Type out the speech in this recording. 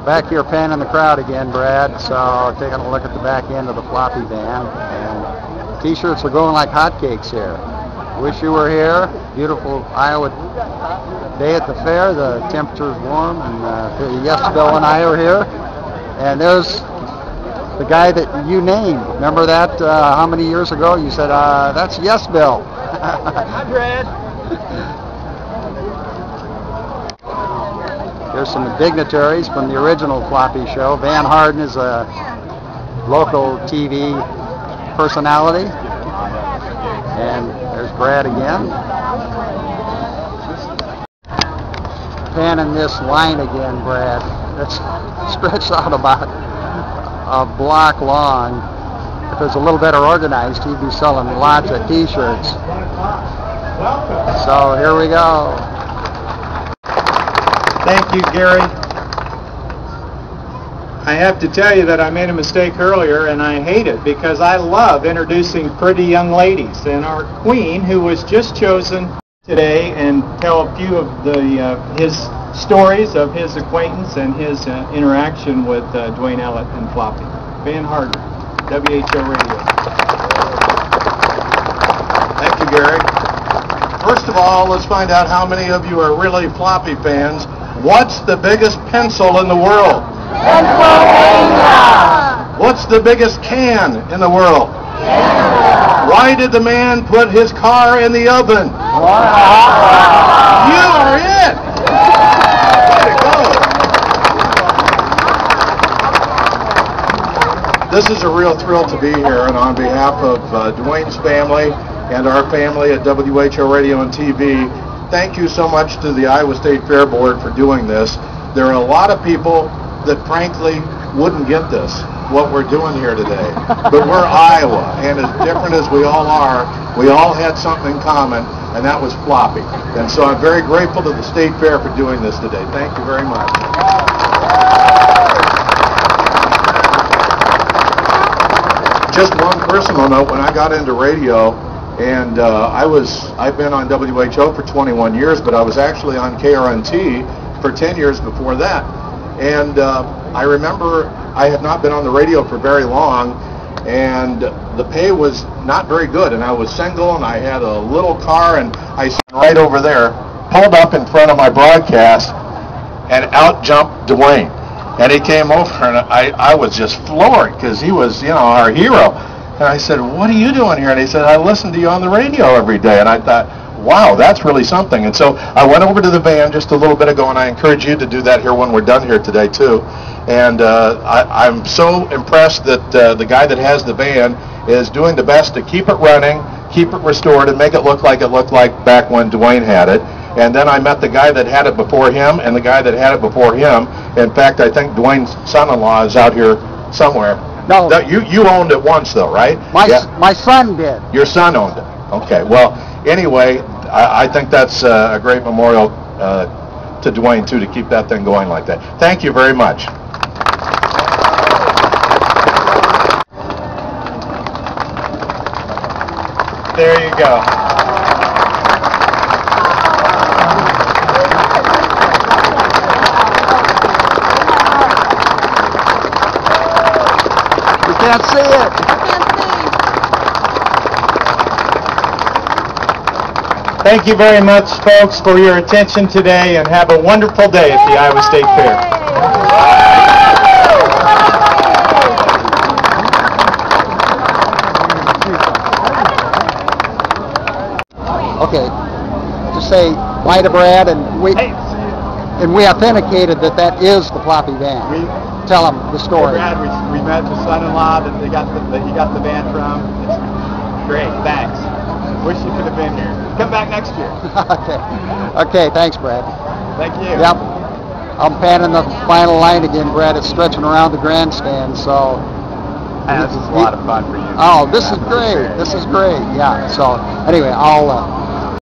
Back here panning the crowd again, Brad, so taking a look at the back end of the Floppy van, and t-shirts are going like hotcakes here. Wish you were here. Beautiful Iowa day at the fair. The temperature's warm, and Yes Bill and I are here. And there's the guy that you named. Remember that how many years ago? You said, that's Yes Bill. Hi, Brad. There's some dignitaries from the original Floppy show. Van Harden is a local TV personality. And there's Brad again. Panning this line again, Brad. It's stretched out about a block long. If it was a little better organized, he'd be selling lots of t-shirts. So here we go. Thank you, Gary. I have to tell you that I made a mistake earlier, and I hate it because I love introducing pretty young ladies. And our queen, who was just chosen today, and tell a few of his stories of his acquaintance and his interaction with Dwayne Ellett and Floppy. Van Harden, WHO Radio. Thank you, Gary. First of all, let's find out how many of you are really Floppy fans. What's the biggest pencil in the world? Pennsylvania! What's the biggest can in the world? Canada! Why did the man put his car in the oven? You are it! Way to go! This is a real thrill to be here, and on behalf of Dwayne's family and our family at WHO Radio and TV, thank you so much to the Iowa State Fair Board for doing this. There are a lot of people that frankly wouldn't get this, what we're doing here today. But we're Iowa, and as different as we all are, we all had something in common, and that was Floppy. And so I'm very grateful to the State Fair for doing this today. Thank you very much. Just one personal note, when I got into radio, and I've been on WHO for 21 years, but I was actually on KRNT for 10 years before that. And I remember I had not been on the radio for very long, and the pay was not very good. And I was single, and I had a little car, and I sat right over there, pulled up in front of my broadcast, and out jumped Dwayne. And he came over, and I was just floored because he was, our hero. And I said, "What are you doing here?" And he said, "I listen to you on the radio every day." And I thought, wow, that's really something. And so I went over to the van just a little bit ago, and I encourage you to do that here when we're done here today too. And I'm so impressed that the guy that has the van is doing the best to keep it running, keep it restored, and make it look like back when Dwayne had it. And then I met the guy that had it before him and the guy that had it before him. In fact, I think Dwayne's son-in-law is out here somewhere. No. You owned it once though, right? My son did. Your son owned it. Okay. Well, anyway, I think that's a great memorial to Dwayne too, to keep that thing going like that. Thank you very much. There you go. You can't see it. Thank you very much, folks, for your attention today, and have a wonderful day at the Iowa State Fair. Okay, just say bye to Brad, and we authenticated that is the Floppy van. Tell him the story. Brad, we met the son-in-law that he got the van from. It's great, thanks. Wish you could have been here. Come back next year. Okay, thanks, Brad. Thank you. Yep. I'm panning the final line again, Brad. It's stretching around the grandstand, so. This is a lot of fun for you. Oh, this is great. This is great. Yeah. So anyway, I'll